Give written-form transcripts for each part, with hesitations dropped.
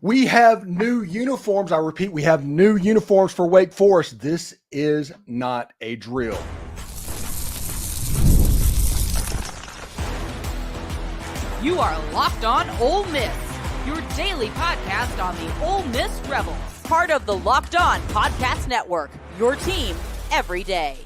We have new uniforms. I repeat, we have new uniforms for Wake Forest. This is not a drill. You are Locked On Ole Miss, your daily podcast on the Ole Miss Rebels. Part of the Locked On Podcast Network, your team every day.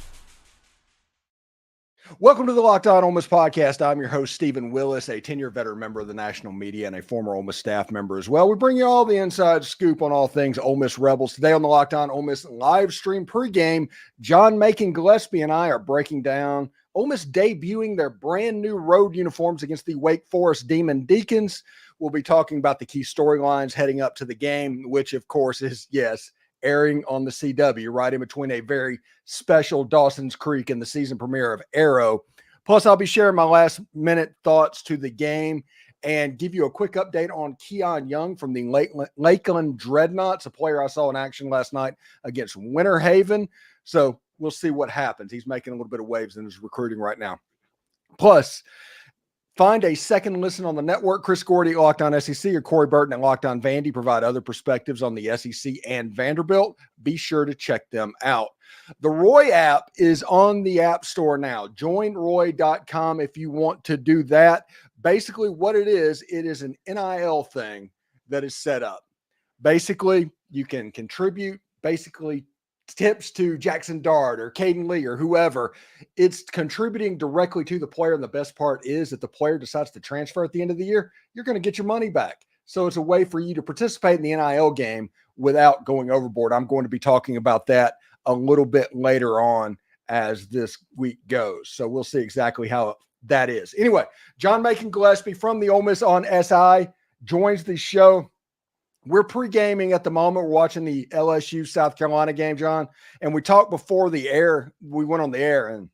Welcome to the Locked On Ole Miss podcast. I'm your host, Steven Willis, a 10-year veteran member of the national media and a former Ole Miss staff member as well. We bring you all the inside scoop on all things Ole Miss Rebels. Today on the Locked On Ole Miss live stream pregame, John Macon Gillespie and I are breaking down Ole Miss debuting their brand new road uniforms against the Wake Forest Demon Deacons. We'll be talking about the key storylines heading up to the game, which of course is, yes, airing on the CW, right in between a very special Dawson's Creek and the season premiere of Arrow. Plus, I'll be sharing my last minute thoughts to the game and give you a quick update on Keon Young from the Lakeland Dreadnoughts, a player I saw in action last night against Winter Haven. So we'll see what happens. He's making a little bit of waves in his recruiting right now. Plus, find a second listen on the network. Chris Gordy at Locked On SEC or Corey Burton at Locked On Vandy provide other perspectives on the SEC and Vanderbilt. Be sure to check them out. The Roy app is on the App Store now. JoinRoy.com if you want to do that. Basically what it is an NIL thing that is set up. Basically, you can contribute tips to Jackson Dart or Caden Lee or whoever. It's contributing directly to the player. And the best part is that the player decides to transfer at the end of the year, you're going to get your money back. So it's a way for you to participate in the NIL game without going overboard. I'm going to be talking about that a little bit later on as this week goes. So we'll see exactly how that is. Anyway, John Macon Gillespie from the Ole Miss on SI joins the show. We're pre-gaming at the moment. We're watching the LSU South Carolina game, John. And we talked before the air. We went on the air, and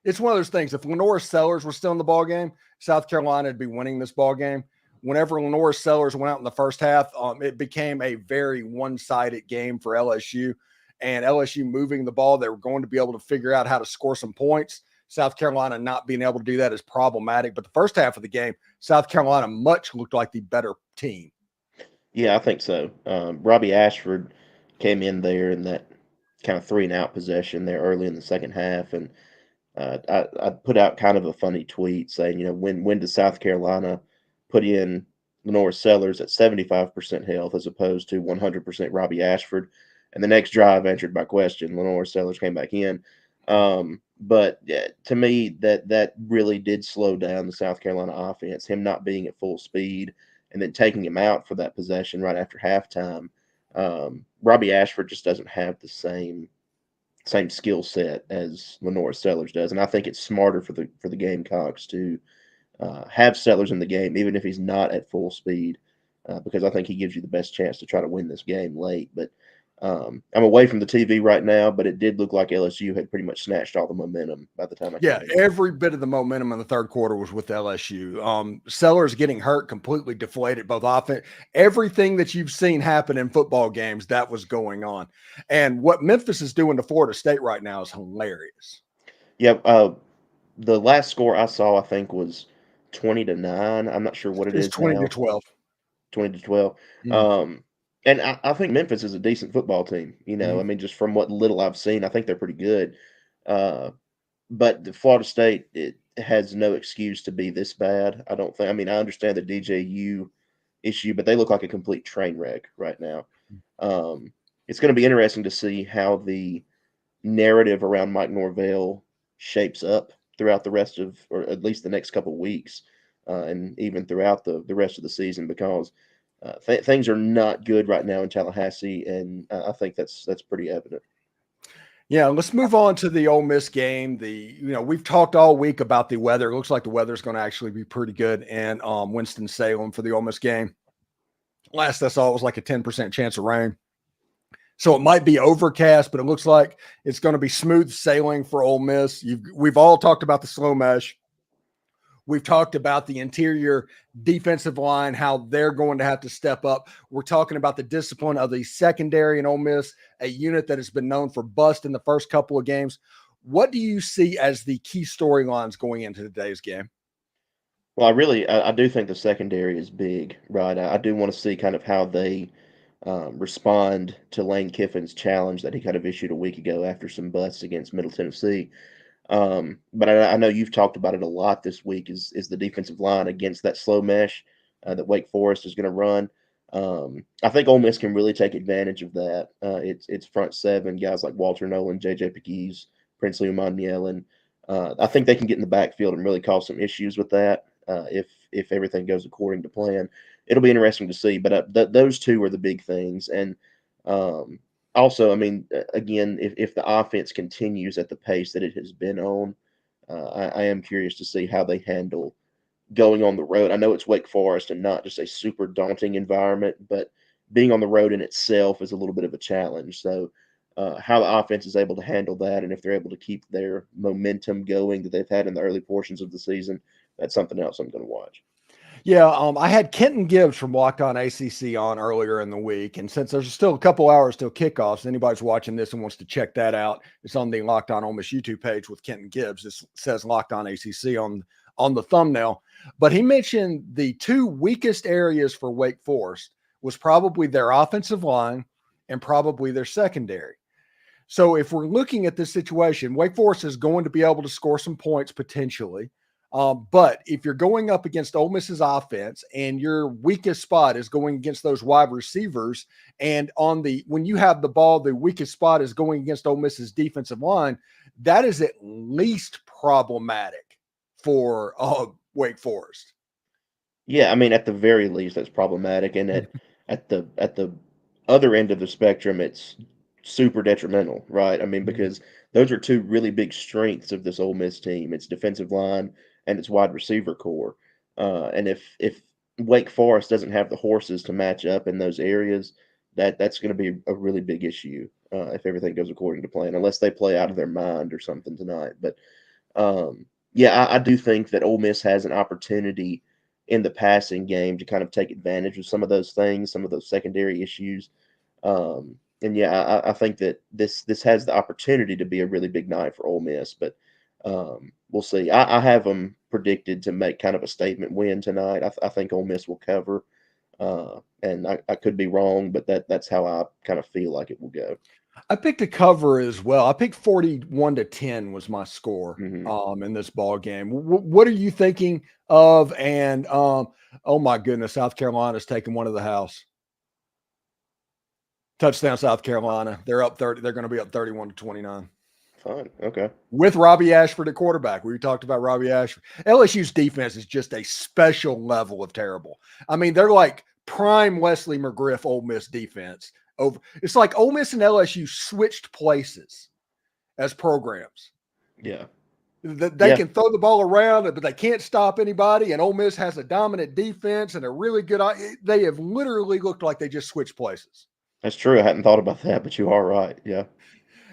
it's one of those things. If Lenore Sellers were still in the ball game, South Carolina would be winning this ball game. Whenever Lenore Sellers went out in the first half, it became a very one-sided game for LSU. And LSU moving the ball, they were going to be able to figure out how to score some points. South Carolina not being able to do that is problematic. But the first half of the game, South Carolina much looked like the better team. Yeah, I think so. Robbie Ashford came in there in that kind of 3-and-out possession there early in the second half, and I put out kind of a funny tweet saying, when does South Carolina put in Lenore Sellers at 75% health as opposed to 100% Robbie Ashford? And the next drive answered my question. Lenore Sellers came back in. But to me, that really did slow down the South Carolina offense, him not being at full speed, and then taking him out for that possession right after halftime. Robbie Ashford just doesn't have the same skill set as Lenore Sellers does, and I think it's smarter for the Gamecocks to have Sellers in the game, even if he's not at full speed, because I think he gives you the best chance to try to win this game late. But I'm away from the TV right now, but it did look like LSU had pretty much snatched all the momentum by the time I came in. Every bit of the momentum in the third quarter was with LSU. Sellers getting hurt completely deflated both offense. Everything that you've seen happen in football games, that was going on. And what Memphis is doing to Florida State right now is hilarious. Yeah, the last score I saw, I think, was 20-9. I'm not sure what it is 20 now. to 12. 20-12. Mm. And I think Memphis is a decent football team. I mean, just from what little I've seen, I think they're pretty good. But the Florida State, it has no excuse to be this bad. I don't think. I mean, I understand the DJU issue, but they look like a complete train wreck right now. It's going to be interesting to see how the narrative around Mike Norvell shapes up throughout the rest of, or at least the next couple of weeks, and even throughout the rest of the season, because things are not good right now in Tallahassee, and I think that's pretty evident. Yeah, let's move on to the Ole Miss game. We've talked all week about the weather. It looks like the weather's going to actually be pretty good in Winston-Salem for the Ole Miss game. Last I saw, it was like a 10% chance of rain. So it might be overcast, but it looks like it's going to be smooth sailing for Ole Miss. We've all talked about the slow mesh. We've talked about the interior defensive line, how they're going to have to step up. We're talking about the discipline of the secondary in Ole Miss, a unit that has been known for bust in the first couple of games. What do you see as the key storylines going into today's game? Well, I do think the secondary is big, right? I do want to see kind of how they respond to Lane Kiffin's challenge that he kind of issued a week ago after some busts against Middle Tennessee. But I know you've talked about it a lot this week. Is the defensive line against that slow mesh that Wake Forest is going to run? I think Ole Miss can really take advantage of that. It's front seven guys like Walter Nolan, J.J. Pegues, Princely Umanmielen. I think they can get in the backfield and really cause some issues with that if everything goes according to plan. It'll be interesting to see. But those two are the big things. And also, I mean, again, if the offense continues at the pace that it has been on, I am curious to see how they handle going on the road. I know it's Wake Forest and not just a super daunting environment, but being on the road in itself is a little bit of a challenge. So, how the offense is able to handle that, and if they're able to keep their momentum going that they've had in the early portions of the season, that's something else I'm going to watch. Yeah, I had Kenton Gibbs from Locked On ACC on earlier in the week, and since there's still a couple hours till kickoffs, anybody's watching this and wants to check that out, it's on the Locked On Ole Miss YouTube page with Kenton Gibbs. It says Locked On ACC on the thumbnail, but he mentioned the two weakest areas for Wake Forest was probably their offensive line and probably their secondary. So if we're looking at this situation, Wake Forest is going to be able to score some points potentially. But if you're going up against Ole Miss's offense and your weakest spot is going against those wide receivers, and when you have the ball, the weakest spot is going against Ole Miss's defensive line, that is at least problematic for Wake Forest. Yeah, I mean, at the very least, that's problematic, and at the other end of the spectrum, it's super detrimental, right? I mean, because those are two really big strengths of this Ole Miss team. It's defensive line and its wide receiver core. And if Wake Forest doesn't have the horses to match up in those areas, that's going to be a really big issue if everything goes according to plan, unless they play out of their mind or something tonight. But yeah, I do think that Ole Miss has an opportunity in the passing game to kind of take advantage of some of those things, some of those secondary issues. And yeah, I think that this has the opportunity to be a really big night for Ole Miss, but we'll see. I have them predicted to make kind of a statement win tonight. I think Ole Miss will cover, and I could be wrong, but that's how I kind of feel like it will go. I picked a cover as well. I picked 41-10 was my score Mm-hmm. in this ball game. What are you thinking of? And oh my goodness, South Carolina's taking one of the house. Touchdown, South Carolina. They're up 30. They're going to be up 31-29. Fine. Okay. With Robbie Ashford at quarterback. We talked about Robbie Ashford. LSU's defense is just a special level of terrible. I mean, they're like prime Wesley McGriff Ole Miss defense. It's like Ole Miss and LSU switched places as programs. Yeah. They can throw the ball around, but they can't stop anybody. And Ole Miss has a dominant defense and a really good. They have literally looked like they just switched places. That's true. I hadn't thought about that, but you are right. Yeah.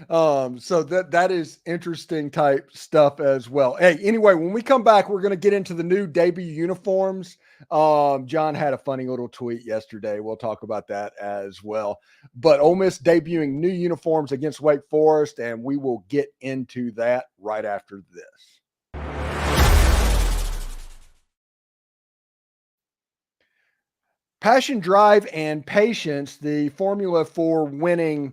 So that is interesting type stuff as well. Hey, anyway, when we come back, we're going to get into the new debut uniforms. John had a funny little tweet yesterday. We'll talk about that as well. But Ole Miss debuting new uniforms against Wake Forest, and we will get into that right after this. Passion, drive, and patience, the formula for winning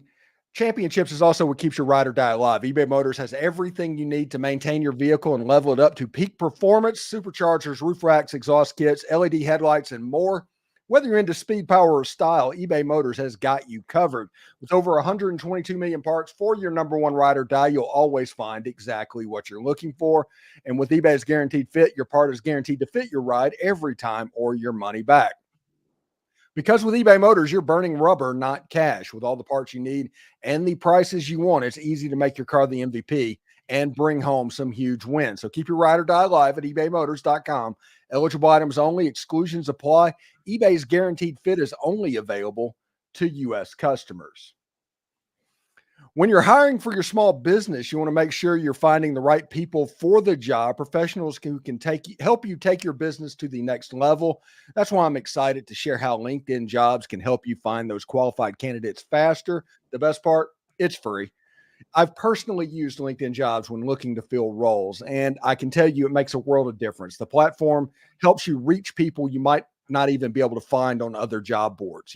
championships, is also what keeps your ride or die alive. eBay Motors has everything you need to maintain your vehicle and level it up to peak performance: superchargers, roof racks, exhaust kits, LED headlights, and more. Whether you're into speed, power, or style, eBay Motors has got you covered. With over 122 million parts for your number one ride or die, you'll always find exactly what you're looking for. And with eBay's Guaranteed Fit, your part is guaranteed to fit your ride every time or your money back. Because with eBay Motors, you're burning rubber, not cash. With all the parts you need and the prices you want, it's easy to make your car the MVP and bring home some huge wins. So keep your ride or die alive at ebaymotors.com. Eligible items only. Exclusions apply. eBay's Guaranteed Fit is only available to U.S. customers. When you're hiring for your small business, you want to make sure you're finding the right people for the job, professionals who can help you take your business to the next level. That's why I'm excited to share how LinkedIn Jobs can help you find those qualified candidates faster. The best part, it's free. I've personally used LinkedIn Jobs when looking to fill roles, and I can tell you it makes a world of difference. The platform helps you reach people you might not even be able to find on other job boards.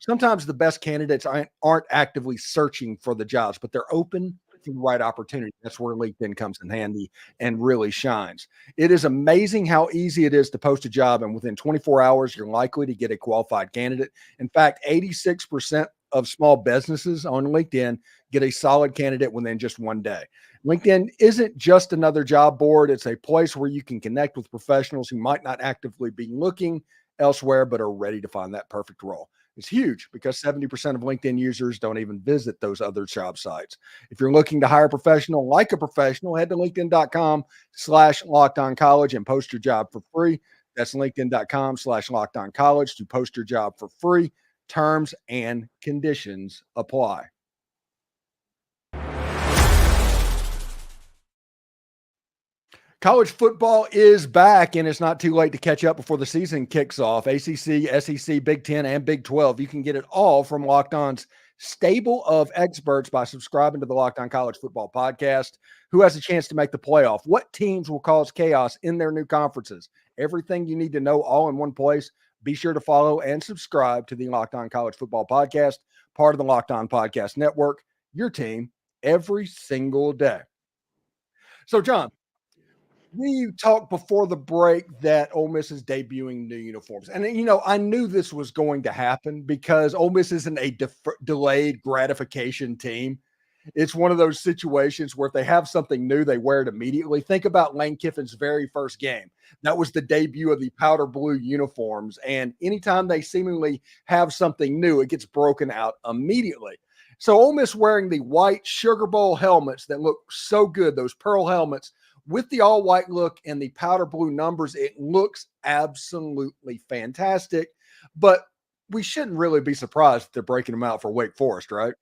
Sometimes the best candidates aren't actively searching for the jobs, but they're open for the right opportunity. That's where LinkedIn comes in handy and really shines. It is amazing how easy it is to post a job, and within 24 hours, you're likely to get a qualified candidate. In fact, 86% of small businesses on LinkedIn get a solid candidate within just one day. LinkedIn isn't just another job board. It's a place where you can connect with professionals who might not actively be looking elsewhere, but are ready to find that perfect role. It's huge because 70% of LinkedIn users don't even visit those other job sites. If you're looking to hire a professional like a professional, head to linkedin.com/lockedoncollege and post your job for free. That's linkedin.com/lockedoncollege to post your job for free. Terms and conditions apply. College football is back, and it's not too late to catch up before the season kicks off. ACC, SEC, Big 10, and Big 12. You can get it all from Locked On's stable of experts by subscribing to the Locked On College Football Podcast. Who has a chance to make the playoff? What teams will cause chaos in their new conferences? Everything you need to know all in one place. Be sure to follow and subscribe to the Locked On College Football Podcast, part of the Locked On Podcast Network, your team every single day. So, John, we talked before the break that Ole Miss is debuting new uniforms. And, I knew this was going to happen because Ole Miss isn't a delayed gratification team. It's one of those situations where if they have something new, they wear it immediately. Think about Lane Kiffin's very first game. That was the debut of the powder blue uniforms. And anytime they seemingly have something new, it gets broken out immediately. So Ole Miss wearing the white Sugar Bowl helmets that look so good, those pearl helmets, with the all white look and the powder blue numbers, it looks absolutely fantastic. But we shouldn't really be surprised if they're breaking them out for Wake Forest, right?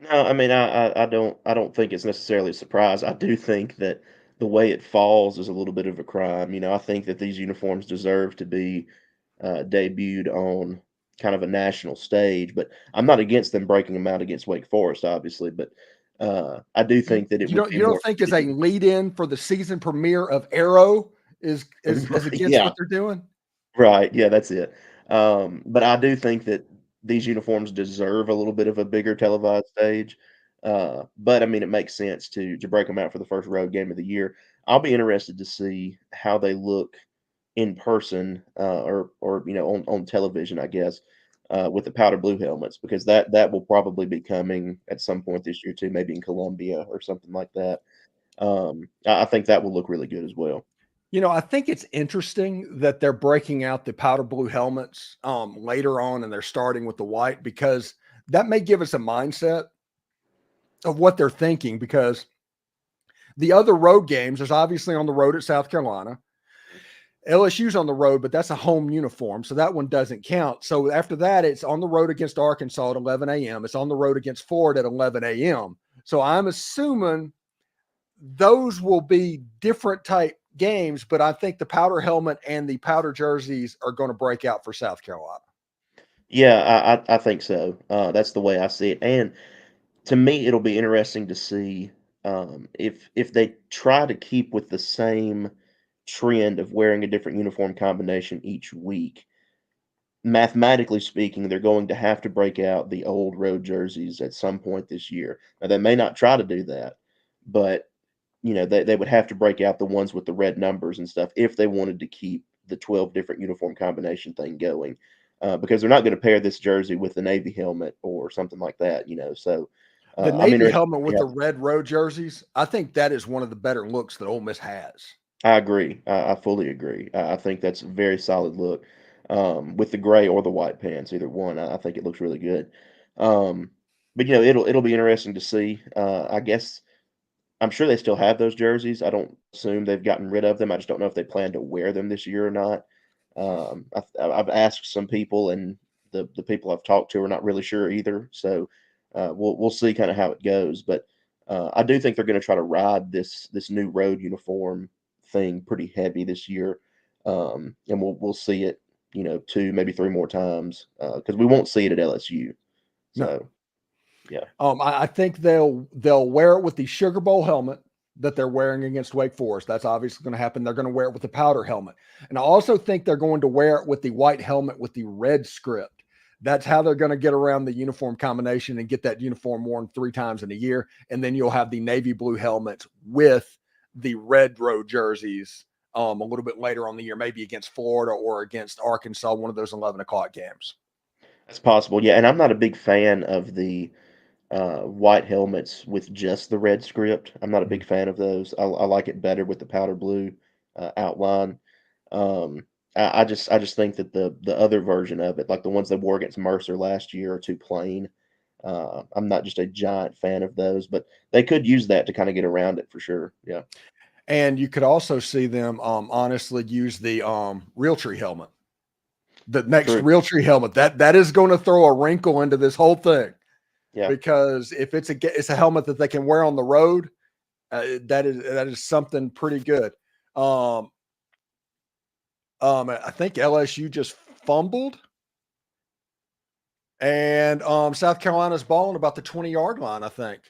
No, I mean, I don't think it's necessarily a surprise. I do think that the way it falls is a little bit of a crime. I think that these uniforms deserve to be debuted on kind of a national stage, but I'm not against them breaking them out against Wake Forest, obviously. But I do think that it You would don't be you don't more think as a fitting. lead in for the season premiere of Arrow is against Yeah, what they're doing? right. Yeah, that's it. But I do think that these uniforms deserve a little bit of a bigger televised stage. But I mean, it makes sense to break them out for the first road game of the year. I'll be interested to see how they look in person, or on television, I guess, with the powder blue helmets, because that will probably be coming at some point this year too, maybe in Columbia or something like that. I think that will look really good as well. I think it's interesting that they're breaking out the powder blue helmets later on and they're starting with the white because that may give us a mindset of what they're thinking because the other road games, there's obviously on the road at South Carolina. LSU's on the road, but that's a home uniform, so that one doesn't count. So after that, it's on the road against Arkansas at 11 a.m. It's on the road against Florida at 11 a.m. So I'm assuming those will be different type games, but I think the powder helmet and the powder jerseys are going to break out for South Carolina. Yeah, I think so. That's the way I see it. And to me, it'll be interesting to see if they try to keep with the same trend of wearing a different uniform combination each week. Mathematically speaking, they're going to have to break out the old road jerseys at some point this year. Now, they may not try to do that, but they would have to break out the ones with the red numbers and stuff if they wanted to keep the 12 different uniform combination thing going. Because they're not going to pair this jersey with the Navy helmet or something like that. So The I'm Navy interested helmet to see with how. the red road jerseys, I think that is one of the better looks that Ole Miss has. I agree. I fully agree. I think that's a very solid look, with the gray or the white pants, either one. I think it looks really good. Um, but it'll be interesting to see. I guess I'm sure they still have those jerseys. I don't assume they've gotten rid of them. I just don't know if they plan to wear them this year or not. I've asked some people, and the people I've talked to are not really sure either. So we'll see kind of how it goes. But I do think they're going to try to ride this new road uniform thing pretty heavy this year, and we'll see it, two maybe three more times, because we won't see it at LSU. No. So Yeah. I think they'll wear it with the Sugar Bowl helmet that they're wearing against Wake Forest. That's obviously going to happen. They're going to wear it with the powder helmet. And I also think they're going to wear it with the white helmet with the red script. That's how they're going to get around the uniform combination and get that uniform worn 3 times in a year. And then you'll have the navy blue helmets with the red road jerseys a little bit later on the year, maybe against Florida or against Arkansas, one of those 11 o'clock games. That's possible. Yeah. And I'm not a big fan of the white helmets with just the red script. I'm not a big fan of those. I like it better with the powder blue outline. I just think that the other version of it, like the ones they wore against Mercer last year, are too plain. I'm not just a giant fan of those, but they could use that to kind of get around it for sure. Yeah. And you could also see them honestly use the Realtree helmet. The next True. Realtree helmet. That is going to throw a wrinkle into this whole thing. Yeah. Because if it's a helmet that they can wear on the road, that is something pretty good. I think LSU just fumbled, and South Carolina's balling about the 20-yard line. I think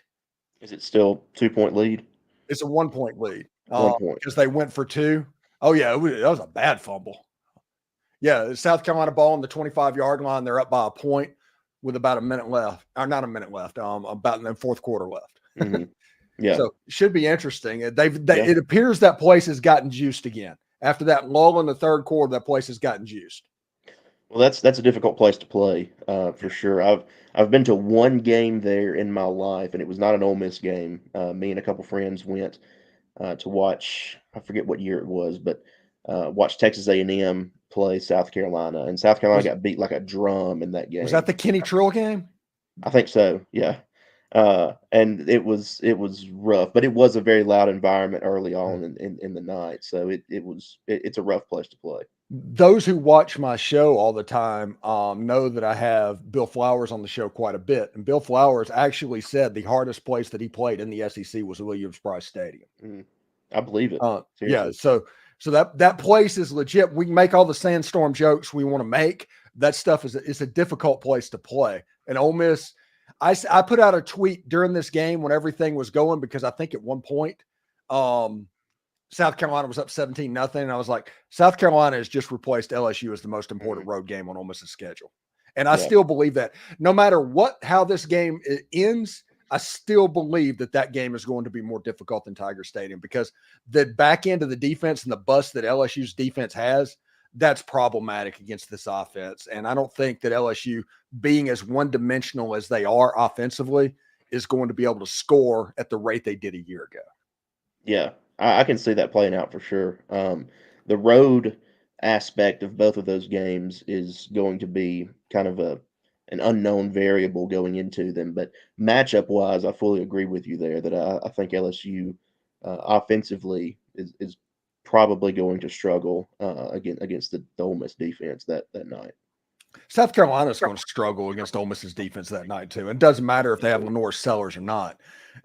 Is it still 2-point lead? it's a 1-point lead 1 point. because they went for 2. Oh yeah, that was a bad fumble. Yeah, South Carolina ball on the 25-yard line. They're up by a point with about a minute left, or not a minute left, about in the fourth quarter left. Mm-hmm. Yeah. So it should be interesting. It appears that place has gotten juiced again. After that lull in the third quarter, that place has gotten juiced. Well, that's a difficult place to play for sure. I've been to one game there in my life, and it was not an Ole Miss game. Me and a couple friends went to watch. I forget what year it was, but watch Texas A&M play South Carolina, and South Carolina got beat like a drum in that game. Was that the Kenny Trill game? I think so. Yeah. And it was rough, but it was a very loud environment early on in the night. So it's a rough place to play. Those who watch my show all the time know that I have Bill Flowers on the show quite a bit. And Bill Flowers actually said the hardest place that he played in the SEC was Williams-Brice Stadium. Mm-hmm. I believe it. Yeah. So that place is legit. We can make all the sandstorm jokes we want to make. That stuff is a difficult place to play. And Ole Miss, I put out a tweet during this game when everything was going, because I think at one point, South Carolina was up 17-0. And I was like, South Carolina has just replaced LSU as the most important road game on Ole Miss's schedule. And I still believe that no matter how this game ends, I still believe that game is going to be more difficult than Tiger Stadium, because the back end of the defense and the bust that LSU's defense has, that's problematic against this offense. And I don't think that LSU, being as one-dimensional as they are offensively, is going to be able to score at the rate they did a year ago. Yeah, I can see that playing out for sure. The road aspect of both of those games is going to be kind of an unknown variable going into them. But matchup-wise, I fully agree with you there that I think LSU offensively is probably going to struggle against the Ole Miss defense that night. South Carolina is going to struggle against Ole Miss's defense that night too. It doesn't matter if they have Lenore Sellers or not.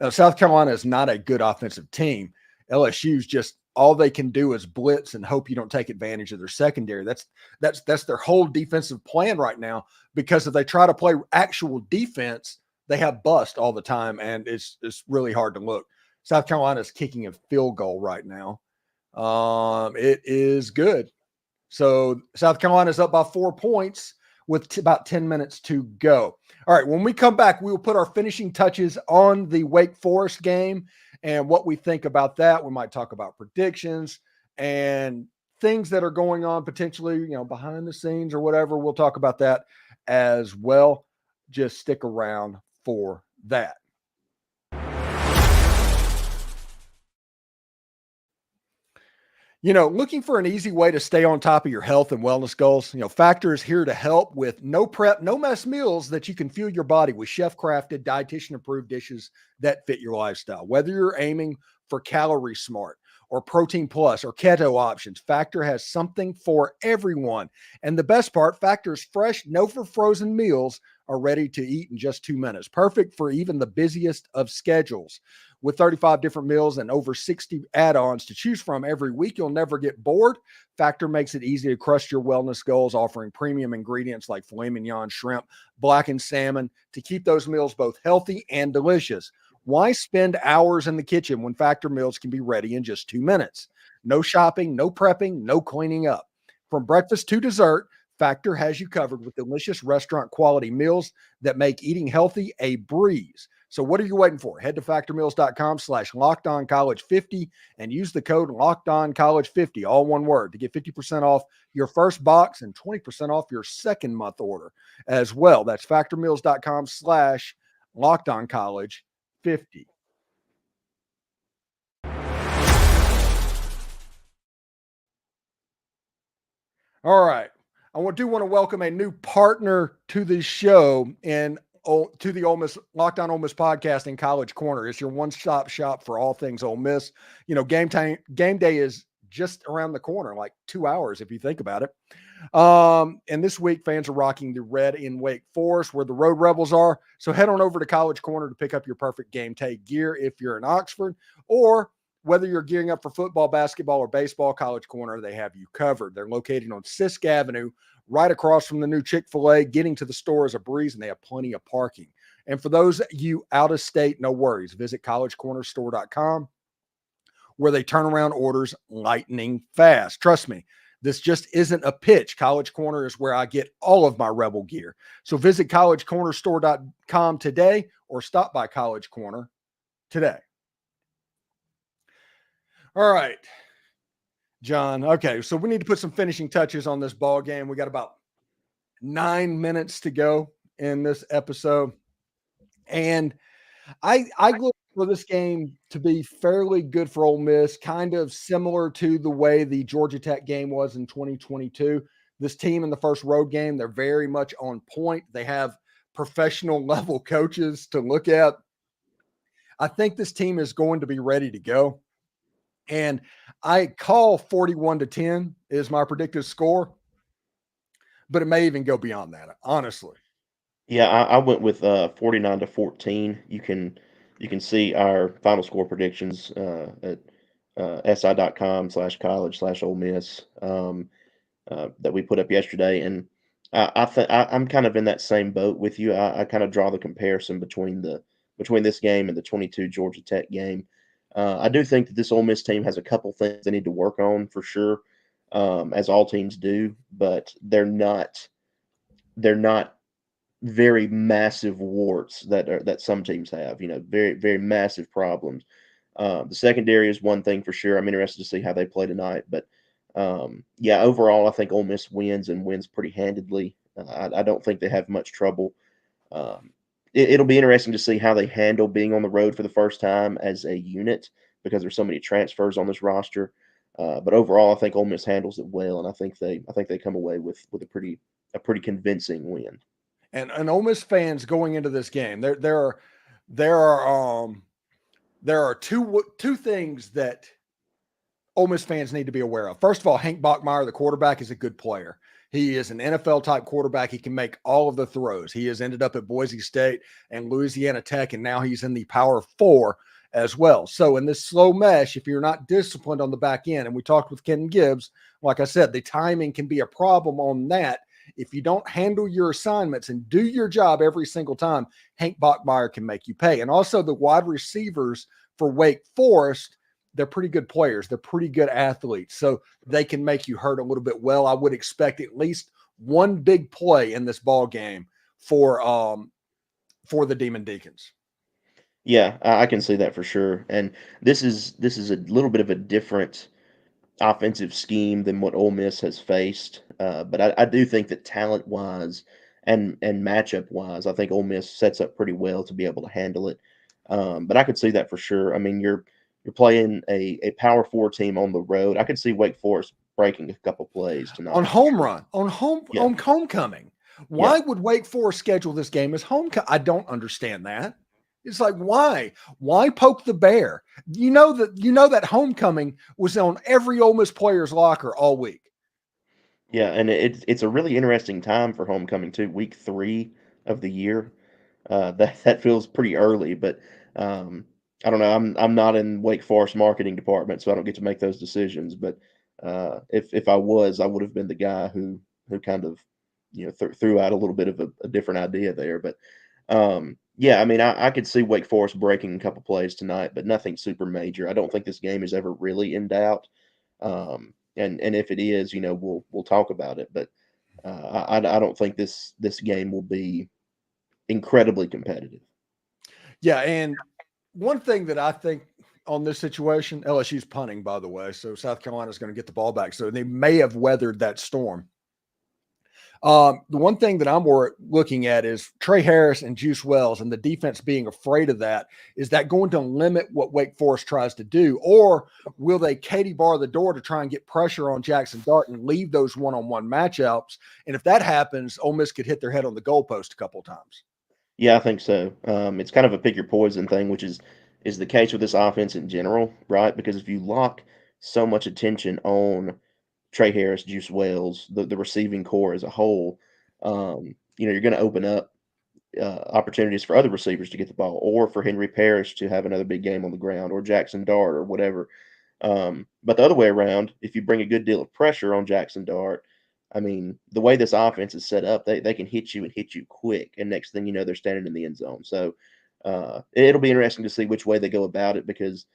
South Carolina is not a good offensive team. LSU's just, all they can do is blitz and hope you don't take advantage of their secondary. That's their whole defensive plan right now, because if they try to play actual defense, they have bust all the time, and it's really hard to look. South Carolina is kicking a field goal right now. It is good. So South Carolina is up by 4 points with about 10 minutes to go. All right, when we come back, we will put our finishing touches on the Wake Forest game and what we think about that. We might talk about predictions and things that are going on potentially, behind the scenes or whatever. We'll talk about that as well. Just stick around for that. Looking for an easy way to stay on top of your health and wellness goals, Factor is here to help with no prep, no mess meals that you can fuel your body with chef-crafted, dietitian-approved dishes that fit your lifestyle. Whether you're aiming for Calorie Smart or Protein Plus or keto options, Factor has something for everyone. And the best part, Factor's fresh, no-for-frozen meals are ready to eat in just 2 minutes. Perfect for even the busiest of schedules. With 35 different meals and over 60 add-ons to choose from every week, you'll never get bored. Factor makes it easy to crush your wellness goals, offering premium ingredients like filet mignon, shrimp, blackened salmon to keep those meals both healthy and delicious. Why spend hours in the kitchen when Factor meals can be ready in just 2 minutes? No shopping, no prepping, no cleaning up. From breakfast to dessert, Factor has you covered with delicious restaurant quality meals that make eating healthy a breeze. So what are you waiting for? Head to factormeals.com/lockedoncollege50 and use the code lockedoncollege50, all one word, to get 50% off your first box and 20% off your second month order as well. That's factormeals.com/lockedoncollege50. All right. I do want to welcome a new partner to the show and to the Ole Miss Locked On Ole Miss podcast in College Corner. It's your one-stop shop for all things Ole Miss. You know, game day is just around the corner, like 2 hours if you think about it. And this week, fans are rocking the red in Wake Forest, where the Road Rebels are. So head on over to College Corner to pick up your perfect game day gear if you're in Oxford, or whether you're gearing up for football, basketball, or baseball, College Corner, they have you covered. They're located on Sisk Avenue, right across from the new Chick-fil-A. Getting to the store is a breeze, and they have plenty of parking. And for those of you out of state, no worries. Visit collegecornerstore.com, where they turn around orders lightning fast. Trust me, this just isn't a pitch. College Corner is where I get all of my Rebel gear. So visit collegecornerstore.com today, or stop by College Corner today. All right, John. Okay, so we need to put some finishing touches on this ball game. We got about 9 minutes to go in this episode, and I look for this game to be fairly good for Ole Miss, kind of similar to the way the Georgia Tech game was in 2022. This team in the first road game, they're very much on point. They have professional level coaches to look at. I think this team is going to be ready to go. And I call 41-10 is my predicted score, but it may even go beyond that, honestly. Yeah, I went with 49-14. You can see our final score predictions at si.com/college/Ole Miss that we put up yesterday, and I'm kind of in that same boat with you. I kind of draw the comparison between this game and the 22 Georgia Tech game. I do think that this Ole Miss team has a couple things they need to work on for sure, as all teams do, but they're not very massive warts that some teams have. You know, very very massive problems. The secondary is one thing for sure. I'm interested to see how they play tonight, but yeah, overall, I think Ole Miss wins and wins pretty handedly. I don't think they have much trouble. It'll be interesting to see how they handle being on the road for the first time as a unit, because there's so many transfers on this roster. But overall, I think Ole Miss handles it well, and I think they come away with a pretty convincing win. And Ole Miss fans going into this game, there are two things that Ole Miss fans need to be aware of. First of all, Hank Bachmeier, the quarterback, is a good player. He is an NFL type quarterback. He can make all of the throws. He has ended up at Boise State and Louisiana Tech, and now he's in the Power Four as well. So in this slow mesh, if you're not disciplined on the back end, and we talked with Ken Gibbs, like I said, the timing can be a problem on that. If you don't handle your assignments and do your job every single time, Hank Bachmeier can make you pay. And also the wide receivers for Wake Forest, they're pretty good players. They're pretty good athletes. So they can make you hurt a little bit. Well, I would expect at least one big play in this ball game for the Demon Deacons. Yeah, I can see that for sure. And this is a little bit of a different offensive scheme than what Ole Miss has faced. But I do think that talent wise and matchup wise, I think Ole Miss sets up pretty well to be able to handle it. But I could see that for sure. I mean, you're playing a Power Four team on the road. I could see Wake Forest breaking a couple plays tonight on home run, on homecoming. Why would Wake Forest schedule this game as homecoming? I don't understand that. It's like, why? Why poke the bear? You know that homecoming was on every Ole Miss player's locker all week. Yeah, and it's a really interesting time for homecoming too. Week 3 of the year. That feels pretty early, but I don't know. I'm not in Wake Forest marketing department, so I don't get to make those decisions. But if I was, I would have been the guy who kind of threw out a little bit of a different idea there. But yeah, I mean, I could see Wake Forest breaking a couple plays tonight, but nothing super major. I don't think this game is ever really in doubt. And if it is, we'll talk about it. But I don't think this game will be incredibly competitive. Yeah, and one thing that I think on this situation, LSU's punting, by the way, so South Carolina's going to get the ball back. So they may have weathered that storm. The one thing that I'm more looking at is Trey Harris and Juice Wells and the defense being afraid of that. Is that going to limit what Wake Forest tries to do? Or will they Katie bar the door to try and get pressure on Jackson Dart and leave those one-on-one matchups? And if that happens, Ole Miss could hit their head on the goalpost a couple of times. Yeah, I think so. It's kind of a pick your poison thing, which is the case with this offense in general, right? Because if you lock so much attention on Trey Harris, Juice Wells, the receiving core as a whole, you're going to open up opportunities for other receivers to get the ball, or for Henry Parrish to have another big game on the ground, or Jackson Dart, or whatever. But the other way around, if you bring a good deal of pressure on Jackson Dart, I mean, the way this offense is set up, they can hit you and hit you quick, and next thing you know, they're standing in the end zone. So it'll be interesting to see which way they go about it, because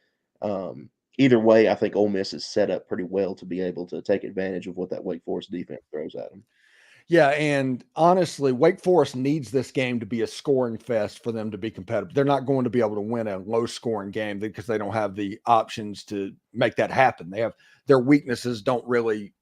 either way, I think Ole Miss is set up pretty well to be able to take advantage of what that Wake Forest defense throws at them. Yeah, and honestly, Wake Forest needs this game to be a scoring fest for them to be competitive. They're not going to be able to win a low-scoring game because they don't have the options to make that happen. They have their weaknesses don't really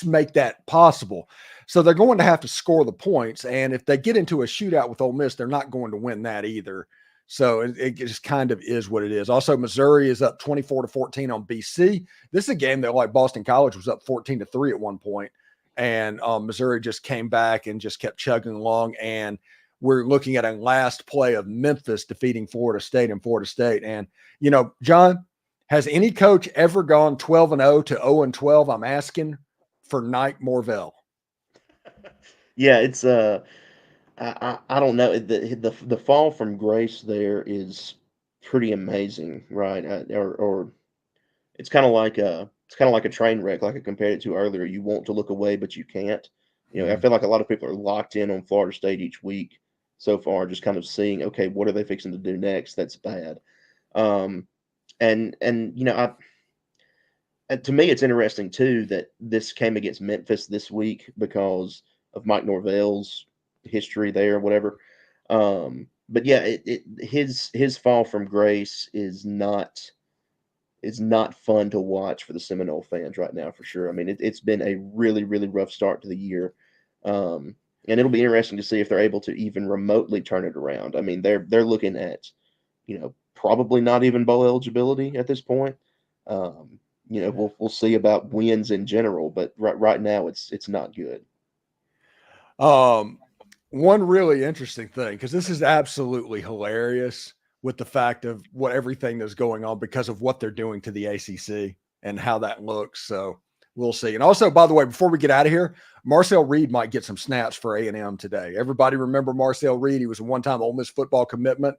make that possible. So they're going to have to score the points, and if they get into a shootout with Ole Miss, they're not going to win that either. So it just kind of is what it is. Also, Missouri is up 24-14 on BC. This is a game that, like, Boston College was up 14-3 at one point. And Missouri just came back and just kept chugging along. And we're looking at a last play of Memphis defeating Florida State and Florida State. And, John, has any coach ever gone 12-0 to 0-12? I'm asking for Nike Morvell. Yeah, it's I don't know, the fall from grace there is pretty amazing, right? Or it's kind of like a train wreck, like I compared it to earlier. You want to look away, but you can't. I feel like a lot of people are locked in on Florida State each week so far, just kind of seeing, okay, what are they fixing to do next? That's bad. And to me, it's interesting too that this came against Memphis this week because of Mike Norvell's history there, whatever. But yeah, his fall from grace is not fun to watch for the Seminole fans right now, for sure. I mean, it's been a really, really rough start to the year. And it'll be interesting to see if they're able to even remotely turn it around. I mean, they're looking at, probably not even bowl eligibility at this point. We'll see about wins in general, but right now it's not good. One really interesting thing, because this is absolutely hilarious with the fact of what everything that's going on because of what they're doing to the ACC and how that looks. So we'll see. And also, by the way, before we get out of here, Marcel Reed might get some snaps for A&M today. Everybody remember Marcel Reed? He was a one-time Ole Miss football commitment.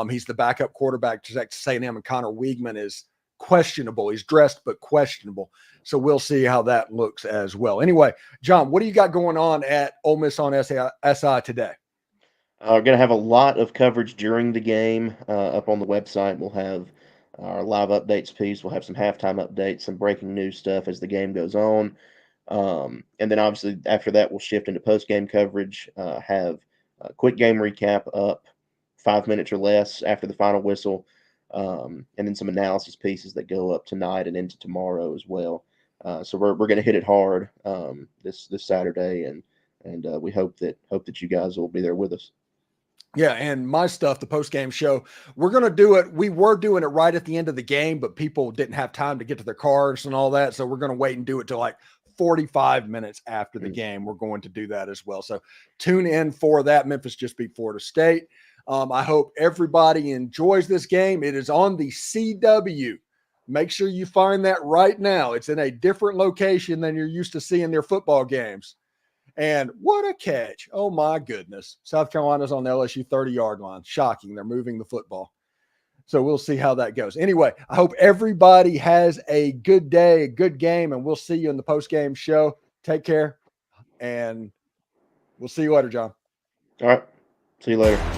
He's the backup quarterback to Texas A&M, and Connor Weigman is questionable. He's dressed, but questionable. So we'll see how that looks as well. Anyway, John, what do you got going on at Ole Miss on SI today? We're going to have a lot of coverage during the game up on the website. We'll have our live updates piece. We'll have some halftime updates, some breaking news stuff as the game goes on. And then obviously after that, we'll shift into post-game coverage, have a quick game recap up 5 minutes or less after the final whistle, and then some analysis pieces that go up tonight and into tomorrow as well. So we're going to hit it hard this Saturday, and we hope that you guys will be there with us. Yeah, and my stuff, the post-game show, we're going to do it. We were doing it right at the end of the game, but people didn't have time to get to their cars and all that. So we're going to wait and do it till like 45 minutes after the game. We're going to do that as well. So tune in for that. Memphis just beat Florida State. I hope everybody enjoys this game. It is on the CW. Make sure you find that right now. It's in a different location than you're used to seeing their football games. And what a catch. Oh, my goodness. South Carolina's on the LSU 30-yard line. Shocking. They're moving the football. So we'll see how that goes. Anyway, I hope everybody has a good day, a good game, and we'll see you in the post-game show. Take care, and we'll see you later, John. All right. See you later.